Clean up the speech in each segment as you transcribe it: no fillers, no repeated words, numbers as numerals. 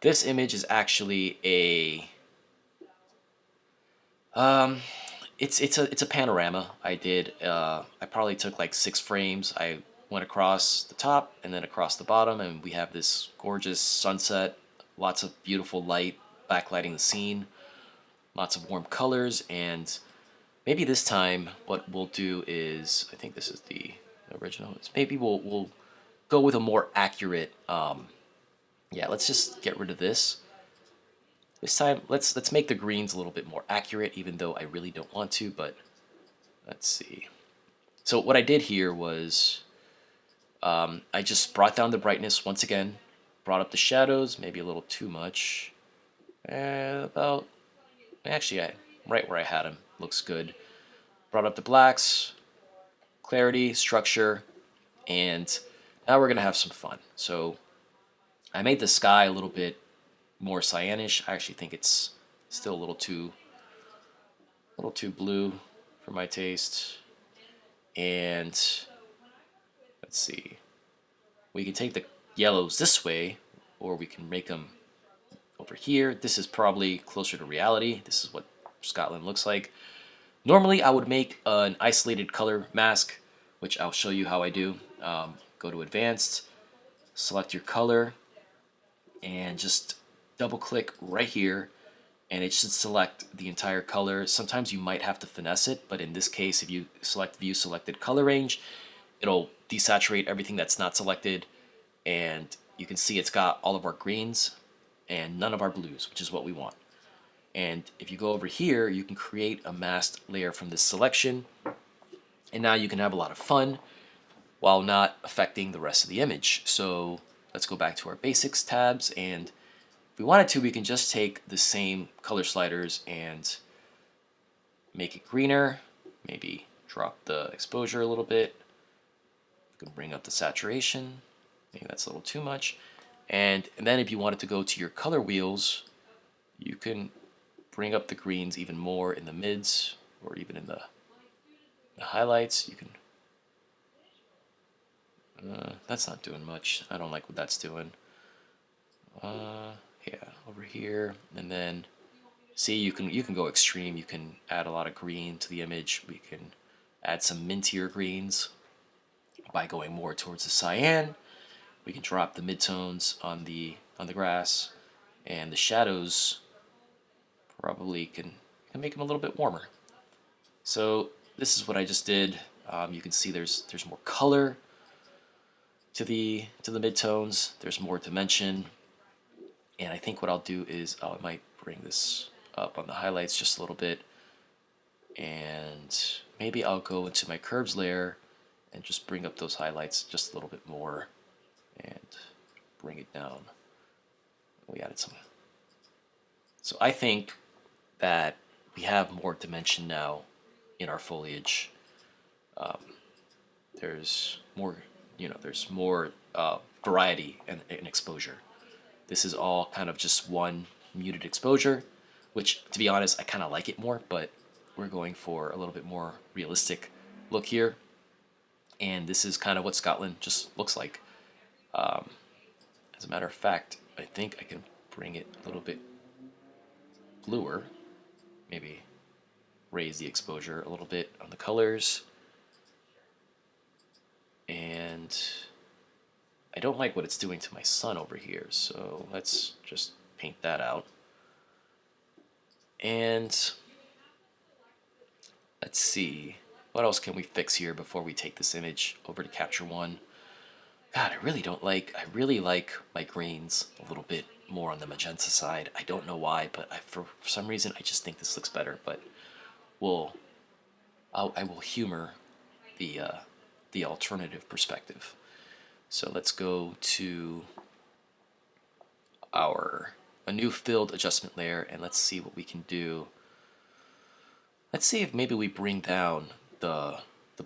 This image is actually um, it's a panorama I did. I probably took like 6 frames. I went across the top and then across the bottom, and we have this gorgeous sunset, lots of beautiful light backlighting the scene, lots of warm colors, and maybe this time what we'll do is, I think this is the original. Maybe we'll go with a more accurate. Yeah, let's just get rid of this. This time, let's make the greens a little bit more accurate, even though I really don't want to. But let's see. So what I did here was I just brought down the brightness once again, brought up the shadows, maybe a little too much. About actually, right where I had them looks good. Brought up the blacks, clarity, structure, and now we're gonna have some fun. So I made the sky a little bit more cyanish. I actually think it's still a little too blue for my taste. And let's see, we can take the yellows this way, or we can make them over here. This is probably closer to reality. This is what Scotland looks like. Normally, I would make an isolated color mask, which I'll show you how I do. Go to Advanced, select your color, and just double click right here, and it should select the entire color. Sometimes you might have to finesse it, but in this case, if you select View Selected Color Range, it'll desaturate everything that's not selected, and you can see it's got all of our greens and none of our blues, which is what we want. And if you go over here, you can create a masked layer from this selection, and now you can have a lot of fun while not affecting the rest of the image. So let's go back to our basics tabs, and if we wanted to, we can just take the same color sliders and make it greener, maybe drop the exposure a little bit. You can bring up the saturation, maybe that's a little too much. And then if you wanted to go to your color wheels, you can bring up the greens even more in the mids, or even in the highlights. You can that's not doing much. I don't like what that's doing. Yeah, over here, and then see, you can go extreme. You can add a lot of green to the image. We can add some mintier greens by going more towards the cyan. We can drop the midtones on the grass, and the shadows probably can make them a little bit warmer. So this is what I just did. You can see there's more color to the midtones. There's more dimension, and I think what I'll do is I might bring this up on the highlights just a little bit, and maybe I'll go into my curves layer and just bring up those highlights just a little bit more and bring it down. We added some. So I think that we have more dimension now in our foliage. There's more, there's more variety and exposure. This is all kind of just one muted exposure, which, to be honest, I kind of like it more, but we're going for a little bit more realistic look here. And this is kind of what Scotland just looks like. As a matter of fact, I think I can bring it a little bit bluer, maybe raise the exposure a little bit on the colors. And I don't like what it's doing to my sun over here, so let's just paint that out. And let's see, what else can we fix here before we take this image over to Capture One? God, I really like my greens a little bit more on the magenta side. I don't know why, but for some reason I just think this looks better. But I will humor the alternative perspective. So let's go to a new filled adjustment layer, and let's see what we can do. Let's see if maybe we bring down the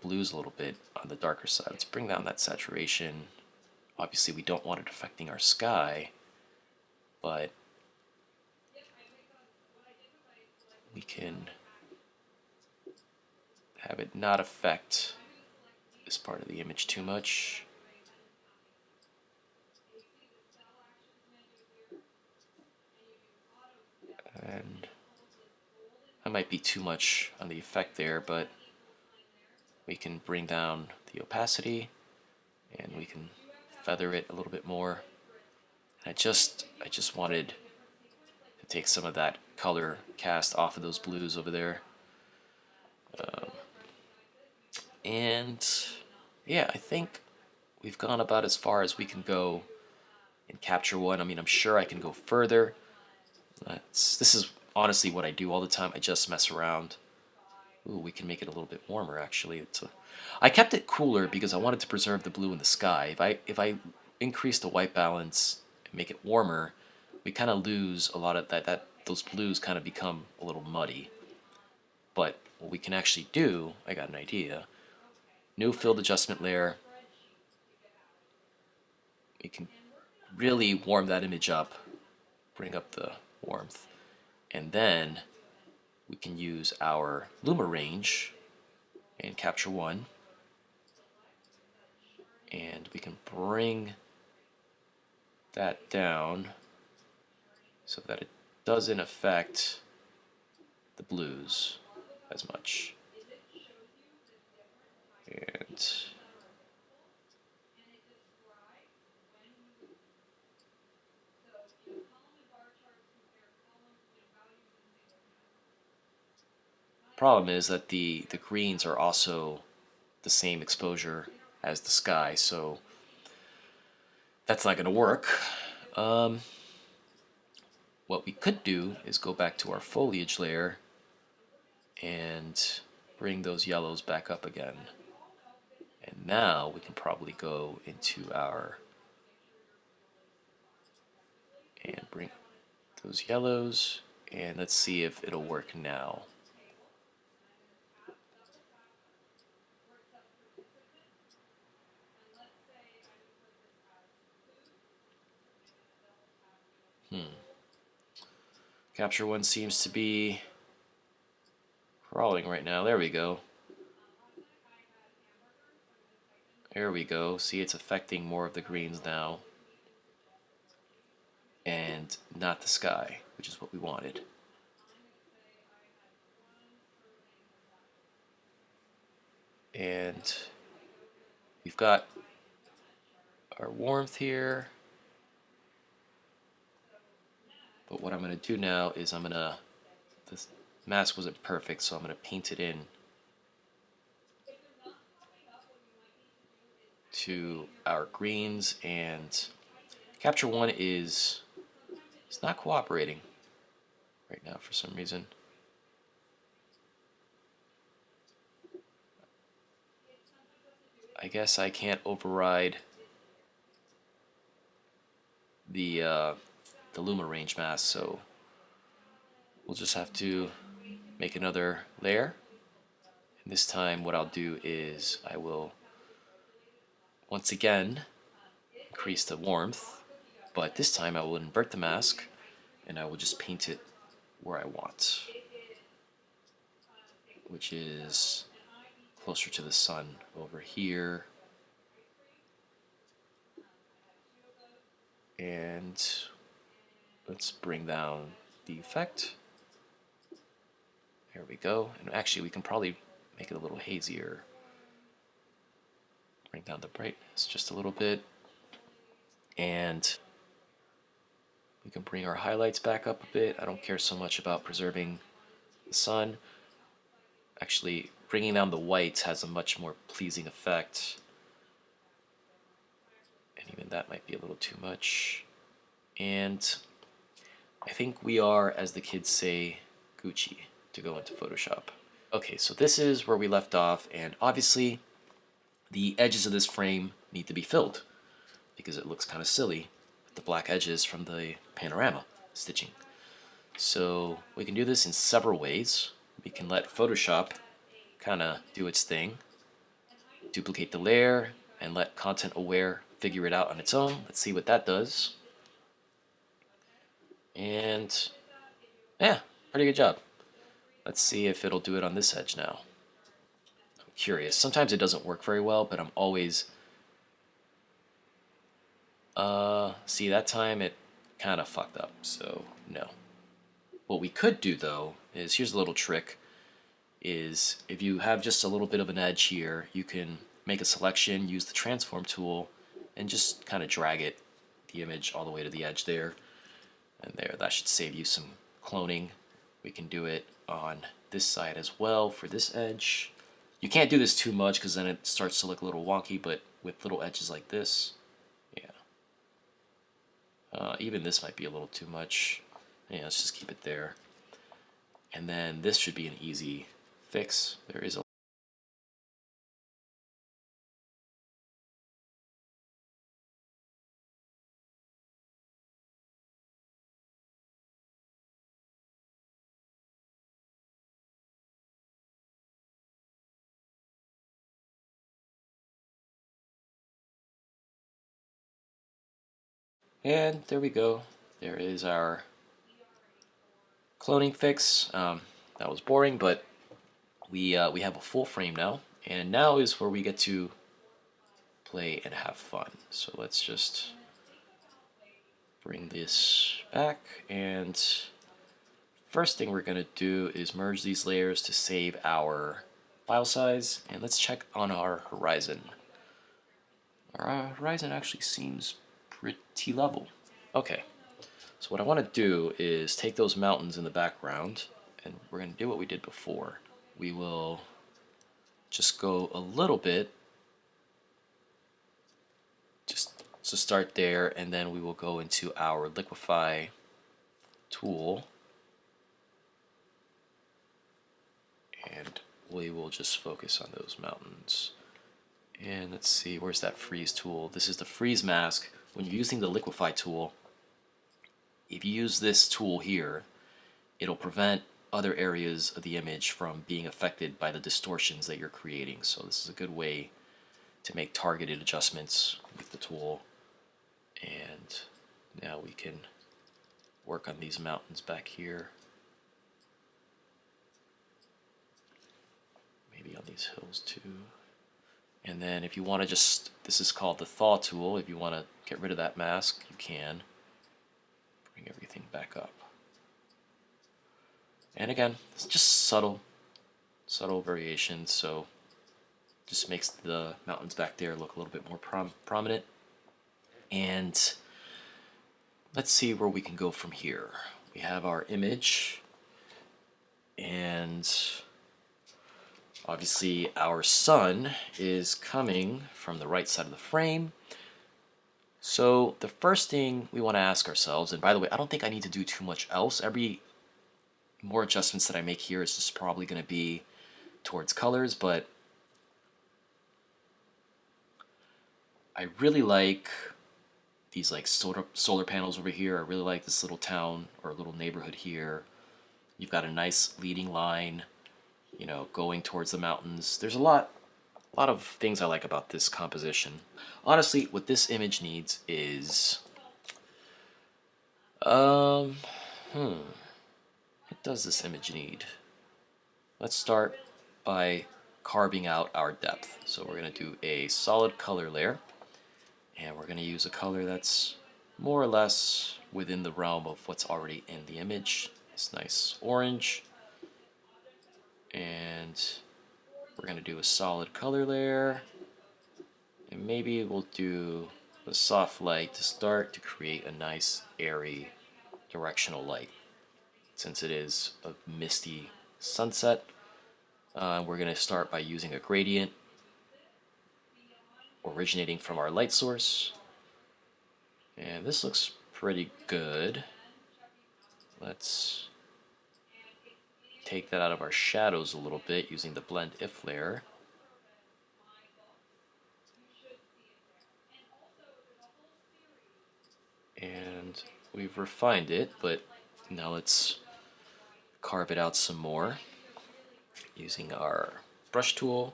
blues a little bit on the darker side. Let's bring down that saturation. Obviously, we don't want it affecting our sky, but we can have it not affect this part of the image too much. And that might be too much on the effect there, but we can bring down the opacity and we can feather it a little bit more. And I just wanted to take some of that color cast off of those blues over there. And yeah, I think we've gone about as far as we can go in Capture One. I mean, I'm sure I can go further. This is honestly what I do all the time. I just mess around. Ooh, we can make it a little bit warmer actually. I kept it cooler because I wanted to preserve the blue in the sky. If I increase the white balance and make it warmer, we kind of lose a lot of that. Those blues kind of become a little muddy. But what we can actually do, I got an idea. New field adjustment layer. We can really warm that image up, bring up the warmth, and then we can use our Luma range and Capture One, and we can bring that down so that it doesn't affect the blues as much. And problem is that the greens are also the same exposure as the sky, so that's not going to work. What we could do is go back to our foliage layer and bring those yellows back up again. And now we can probably go into our and bring those yellows, and let's see if it'll work now. Capture One seems to be crawling right now. There we go. There we go. See, it's affecting more of the greens now. And not the sky, which is what we wanted. And we've got our warmth here. But what I'm going to do now is this mask wasn't perfect, so I'm going to paint it in to our greens, and Capture One is not cooperating right now for some reason. I guess I can't override the Luma range mask, so we'll just have to make another layer. And this time what I'll do is I will once again increase the warmth, but this time I will invert the mask and I will just paint it where I want, which is closer to the sun over here. And let's bring down the effect. There we go. And actually we can probably make it a little hazier. Bring down the brightness just a little bit. And we can bring our highlights back up a bit. I don't care so much about preserving the sun. Actually, bringing down the whites has a much more pleasing effect. And even that might be a little too much. And I think we are, as the kids say, Gucci to go into Photoshop. Okay, so this is where we left off, and obviously the edges of this frame need to be filled because it looks kind of silly with the black edges from the panorama stitching. So we can do this in several ways. We can let Photoshop kind of do its thing, duplicate the layer, and let Content Aware figure it out on its own. Let's see what that does. And yeah, pretty good job. Let's see if it'll do it on this edge now. I'm curious. Sometimes it doesn't work very well, but I'm always... see, that time it kind of fucked up, so no. What we could do though is, here's a little trick, is if you have just a little bit of an edge here, you can make a selection, use the transform tool, and just kind of drag it, the image, all the way to the edge there. And there, that should save you some cloning. We can do it on this side as well for this edge. You can't do this too much because then it starts to look a little wonky, but with little edges like this, yeah. Even this might be a little too much. Yeah, let's just keep it there. And then this should be an easy fix. There is a and there we go. There is our cloning fix. That was boring, but we have a full frame now, and now is where we get to play and have fun. So let's just bring this back, and first thing we're gonna do is merge these layers to save our file size, and let's check on our horizon. Our horizon actually seems pretty level. Okay, so what I want to do is take those mountains in the background, and we're going to do what we did before. We will just go a little bit, just to start there, and then we will go into our liquefy tool, and we will just focus on those mountains. And let's see, where's that freeze tool? This is the freeze mask. When you're using the liquefy tool, if you use this tool here, it'll prevent other areas of the image from being affected by the distortions that you're creating. So this is a good way to make targeted adjustments with the tool. And now we can work on these mountains back here. Maybe on these hills too. And then if you want to just, this is called the thaw tool, if you want to get rid of that mask, you can. Bring everything back up. And again, it's just subtle variations, so just makes the mountains back there look a little bit more prominent. And let's see where we can go from here. We have our image, and obviously our sun is coming from the right side of the frame. So the first thing we want to ask ourselves, and by the way, I don't think I need to do too much else. Every more adjustments that I make here is just probably going to be towards colors, but I really like these like solar panels over here. I really like this little town or little neighborhood here. You've got a nice leading line, you know, going towards the mountains. There's a lot of things I like about this composition. Honestly, what this image needs is what does this image need? Let's start by carving out our depth. So we're going to do a solid color layer, and we're going to use a color that's more or less within the realm of what's already in the image. This nice orange. And we're going to do a solid color layer, and maybe we'll do a soft light to start to create a nice airy directional light. Since it is a misty sunset, we're going to start by using a gradient originating from our light source. And this looks pretty good. Let's take that out of our shadows a little bit using the blend if layer. And we've refined it, but now let's carve it out some more using our brush tool,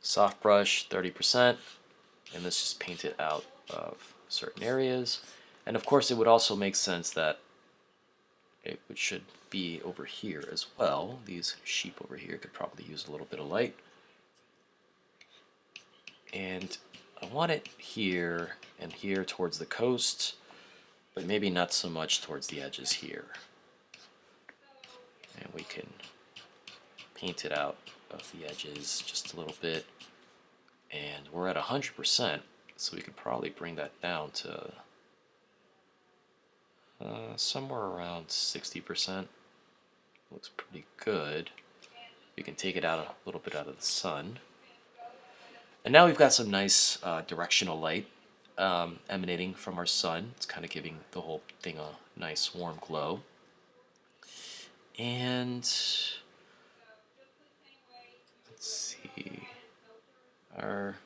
soft brush 30%, and let's just paint it out of certain areas. And of course it would also make sense that it should be over here as well. These sheep over here could probably use a little bit of light. And I want it here and here towards the coast, but maybe not so much towards the edges here. And we can paint it out of the edges just a little bit. And we're at 100%, so we could probably bring that down to somewhere around 60%. Looks pretty good. We can take it out a little bit out of the sun. And now we've got some nice directional light emanating from our sun. It's kind of giving the whole thing a nice warm glow. And let's see, our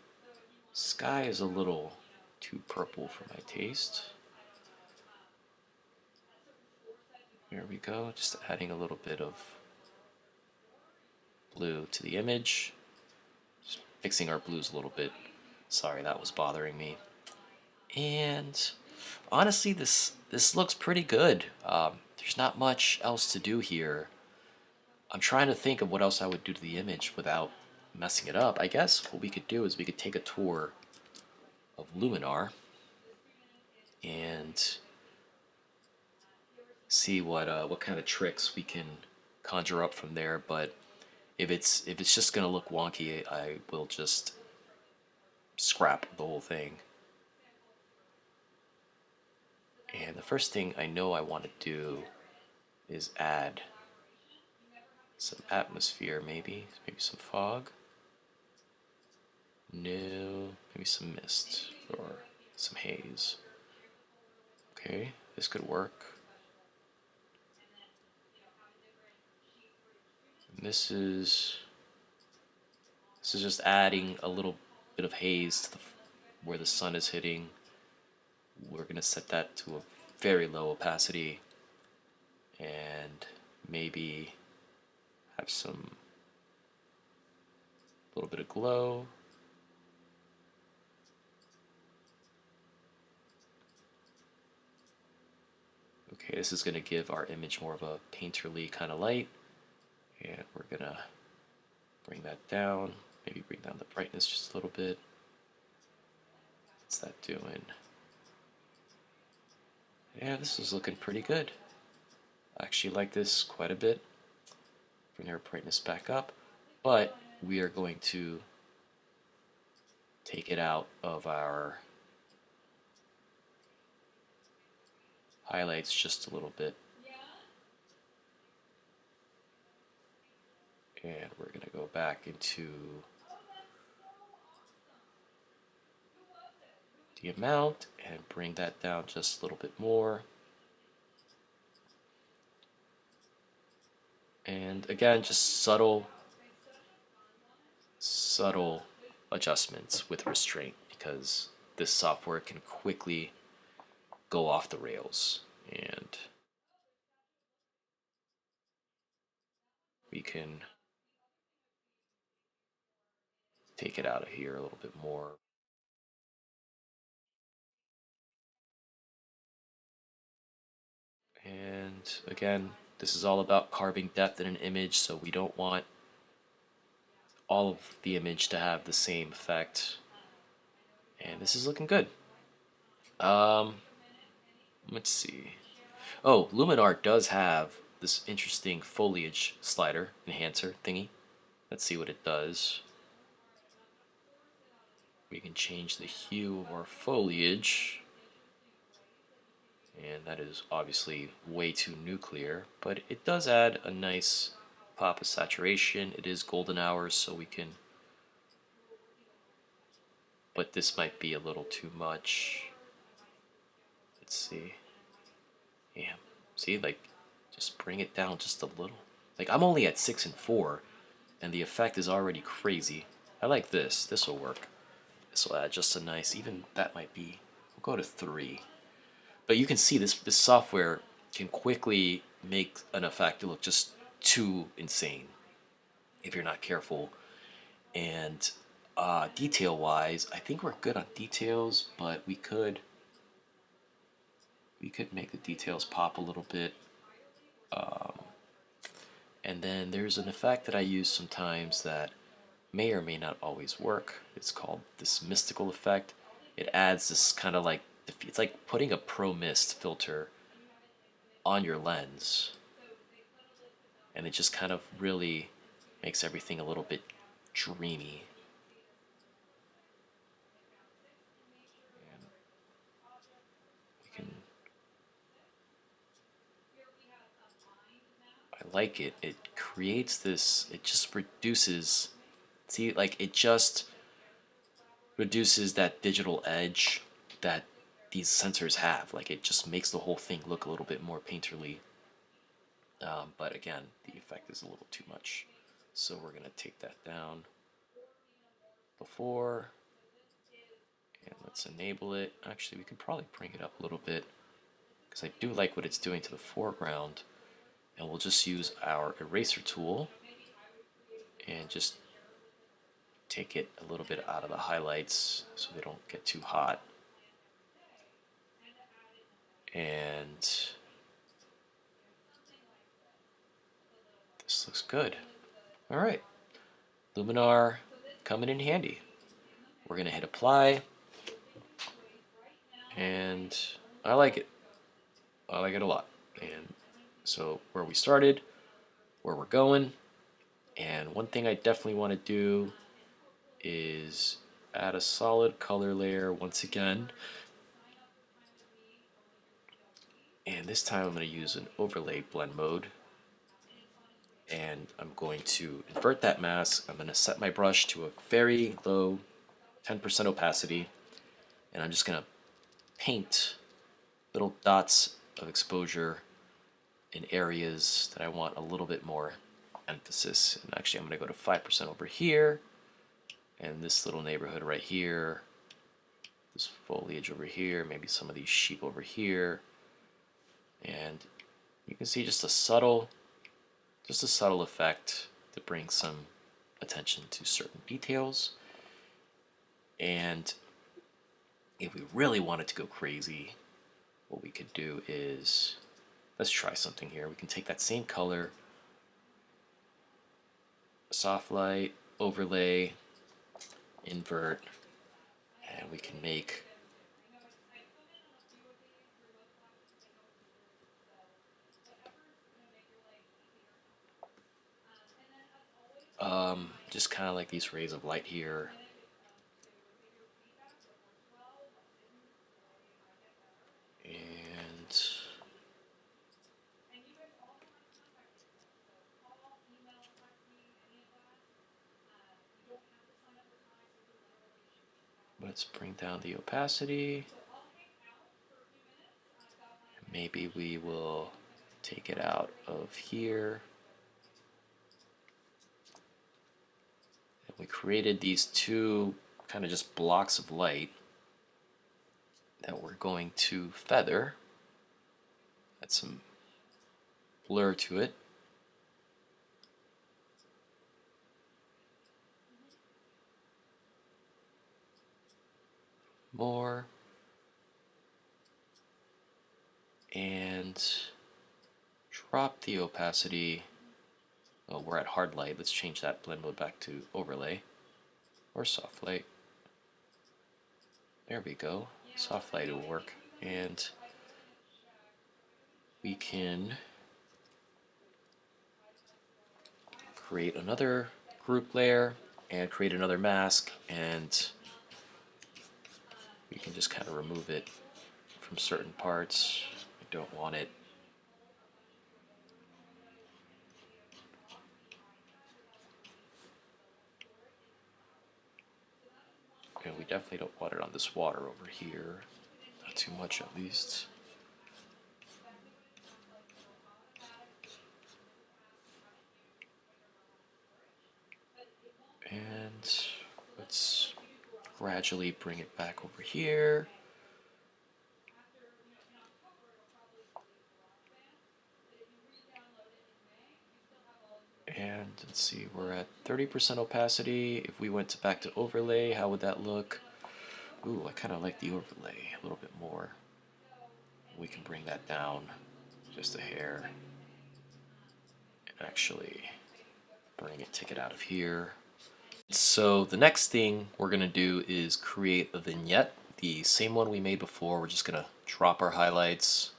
sky is a little too purple for my taste. There we go, just adding a little bit of blue to the image. Just fixing our blues a little bit. Sorry, that was bothering me. And honestly, this looks pretty good. There's not much else to do here. I'm trying to think of what else I would do to the image without messing it up. I guess what we could do is we could take a tour of Luminar and see what kind of tricks we can conjure up from there. But if it's just gonna look wonky, I will just scrap the whole thing. And the first thing I know I want to do is add some atmosphere, maybe some fog. No, maybe some mist or some haze. Okay, this could work. And this is just adding a little bit of haze to where the sun is hitting. We're gonna set that to a very low opacity and maybe have some little bit of glow. Okay, this is going to give our image more of a painterly kind of light, and we're going to bring that down, maybe bring down the brightness just a little bit. What's that doing? Yeah, this is looking pretty good. I actually like this quite a bit. Bring our brightness back up, but we are going to take it out of our highlights just a little bit. And we're going to go back into the amount and bring that down just a little bit more. And again, just subtle adjustments with restraint, because this software can quickly go off the rails, and we can take it out of here a little bit more. And again, this is all about carving depth in an image, so we don't want all of the image to have the same effect. And this is looking good. Let's see. Oh, Luminar does have this interesting foliage slider enhancer thingy. Let's see what it does. We can change the hue of our foliage, and that is obviously way too nuclear, but it does add a nice pop of saturation. It is golden hours, so we can, but this might be a little too much. Let's see. Yeah, see, like, just bring it down just a little. Like, I'm only at 6 and 4, and the effect is already crazy. I like this. This will work. This will add just a nice, even that might be, we'll go to 3. But you can see this software can quickly make an effect look just too insane if you're not careful. And detail-wise, I think we're good on details, but we could make the details pop a little bit. And then there's an effect that I use sometimes that may or may not always work. It's called this mystical effect. It adds this kind of like, it's like putting a pro mist filter on your lens. and it just kind of really makes everything a little bit dreamy. And we can, I like it. It creates this, it just reduces, see, like it just reduces that digital edge that these sensors have. Like it just makes the whole thing look a little bit more painterly. But again, the effect is a little too much. So we're going to take that down before, and let's enable it. Actually, we could probably bring it up a little bit because I do like what it's doing to the foreground. And we'll just use our eraser tool and just take it a little bit out of the highlights so they don't get too hot. And this looks good. All right, Luminar coming in handy. We're gonna hit apply, and I like it. I like it a lot. And so where we started, where we're going, and one thing I definitely want to do is add a solid color layer once again. And this time I'm going to use an overlay blend mode. And I'm going to invert that mask. I'm going to set my brush to a very low 10% opacity. And I'm just going to paint little dots of exposure in areas that I want a little bit more emphasis. And actually I'm going to go to 5% over here. And this little neighborhood right here. This foliage over here. Maybe some of these sheep over here. And you can see just a subtle effect to bring some attention to certain details. And if we really wanted to go crazy, what we could do is, let's try something here. We can take that same color, soft light, overlay, invert, and we can make just kind of like these rays of light here. And let's bring down the opacity. Maybe we will take it out of here. And we created these two kind of just blocks of light that we're going to feather. Add some blur to it. More. And drop the opacity. Oh, we're at hard light. Let's change that blend mode back to overlay or soft light. There we go. Soft light will work. And we can create another group layer and create another mask, and we can just kind of remove it from certain parts. I don't want it. And we definitely don't want it on this water over here. Not too much at least. And let's gradually bring it back over here. And let's see, we're at 30% opacity. If we went back to overlay, how would that look? Ooh, I kind of like the overlay a little bit more. We can bring that down just a hair. And actually bring it, take it out of here. So the next thing we're going to do is create a vignette. The same one we made before. We're just going to drop our highlights,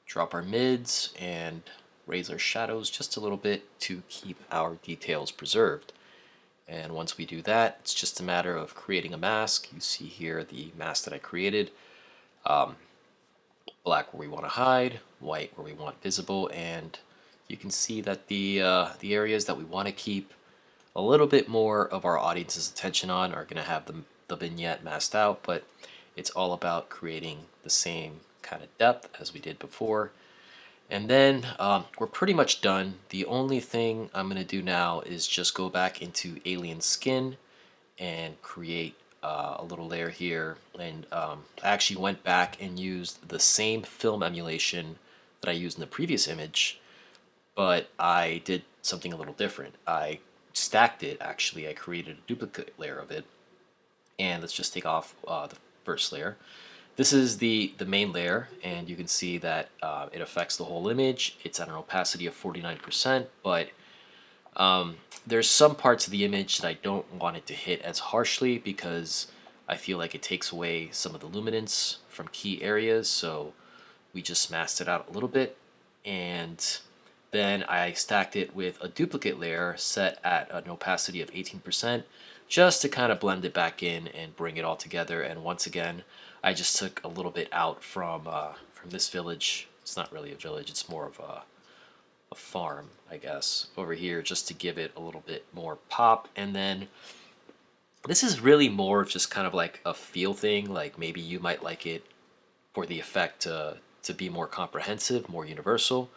drop our mids, and raise our shadows just a little bit to keep our details preserved. And once we do that, it's just a matter of creating a mask. You see here the mask that I created. Black where we want to hide, white where we want visible, and you can see that the areas that we want to keep a little bit more of our audience's attention on are going to have the vignette masked out, but it's all about creating the same kind of depth as we did before. And then we're pretty much done. The only thing I'm going to do now is just go back into alien skin and create a little layer here. And I actually went back and used the same film emulation that I used in the previous image, but I did something a little different. I stacked it, actually. I created a duplicate layer of it. And let's just take off the first layer. This is the main layer, and you can see that it affects the whole image. It's at an opacity of 49%, but there's some parts of the image that I don't want it to hit as harshly because I feel like it takes away some of the luminance from key areas, so we just masked it out a little bit. And then I stacked it with a duplicate layer set at an opacity of 18%, just to kind of blend it back in and bring it all together. And once again, I just took a little bit out from this village. It's not really a village, it's more of a farm, I guess, over here, just to give it a little bit more pop. And then this is really more of just kind of like a feel thing. Like maybe you might like it for the effect to be more comprehensive, more universal.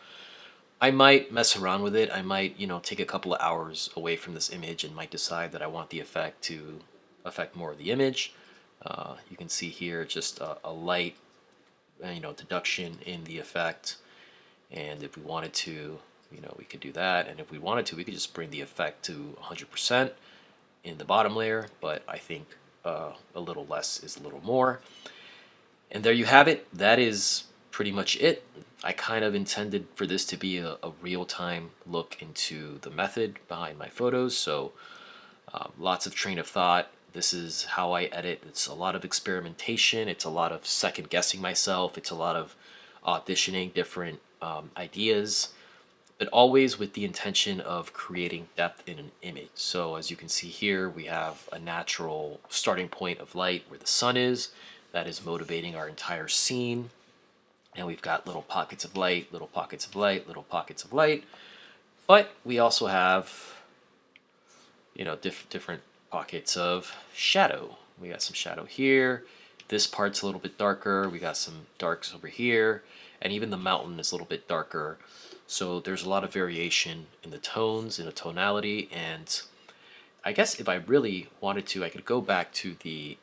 I might mess around with it. I might, take a couple of hours away from this image and might decide that I want the effect to affect more of the image. You can see here just a light, deduction in the effect. And if we wanted to, we could do that. And if we wanted to, we could just bring the effect to 100% in the bottom layer. But I think a little less is a little more. And there you have it. That is pretty much it. I kind of intended for this to be a real-time look into the method behind my photos. So lots of train of thought. This is how I edit. It's a lot of experimentation. It's a lot of second guessing myself. It's a lot of auditioning different ideas, but always with the intention of creating depth in an image. So as you can see here, we have a natural starting point of light where the sun is. That is motivating our entire scene. And we've got little pockets of light, little pockets of light, little pockets of light. But we also have, different pockets of shadow. We got some shadow here. This part's a little bit darker. We got some darks over here. And even the mountain is a little bit darker. So there's a lot of variation in the tones, in the tonality. And I guess if I really wanted to, I could go back to the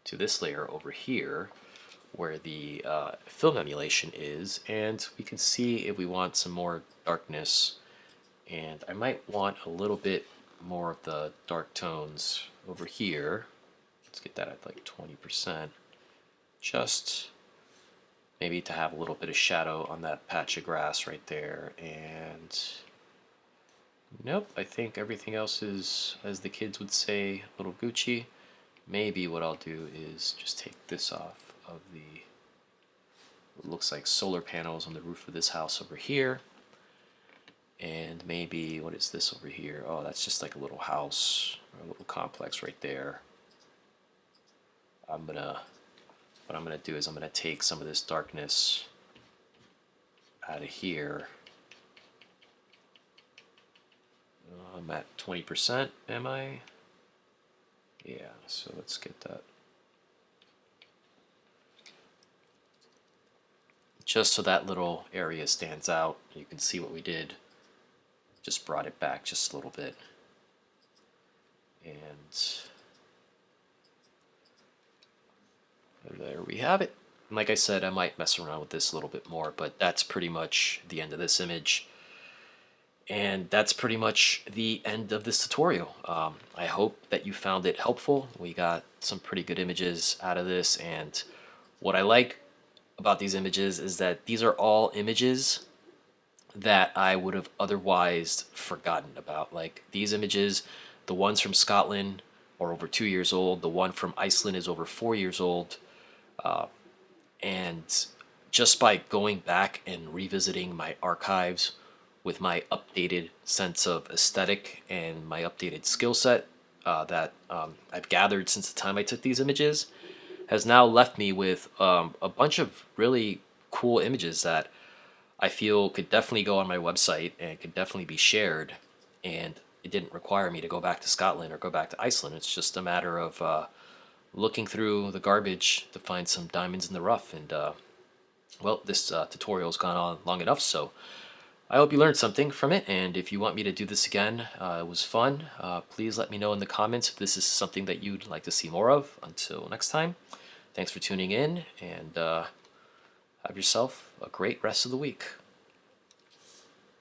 to this layer over here where the film emulation is, and we can see if we want some more darkness. And I might want a little bit more of the dark tones over here. Let's get that at like 20%, just maybe to have a little bit of shadow on that patch of grass right there. And nope, I think everything else is, as the kids would say, a little Gucci. Maybe what I'll do is just take this off of the, it looks like solar panels on the roof of this house over here. And maybe, what is this over here? Oh, that's just like a little house, or a little complex right there. What I'm gonna do is I'm gonna take some of this darkness out of here. I'm at 20%, am I? Yeah, so let's get that. Just so that little area stands out, you can see what we did. Just brought it back just a little bit. And there we have it. And like I said, I might mess around with this a little bit more, but that's pretty much the end of this image. And that's pretty much the end of this tutorial. I hope that you found it helpful. We got some pretty good images out of this, and what I like about these images is that these are all images that I would have otherwise forgotten about. Like these images, the ones from Scotland are over 2 years old, the one from Iceland is over 4 years old, and just by going back and revisiting my archives with my updated sense of aesthetic and my updated skill set that I've gathered since the time I took these images, has now left me with a bunch of really cool images that I feel could definitely go on my website and could definitely be shared. And it didn't require me to go back to Scotland or go back to Iceland. It's just a matter of looking through the garbage to find some diamonds in the rough. And well, this tutorial's gone on long enough, so I hope you learned something from it. And if you want me to do this again, it was fun. Please let me know in the comments if this is something that you'd like to see more of. Until next time, thanks for tuning in, and have yourself a great rest of the week.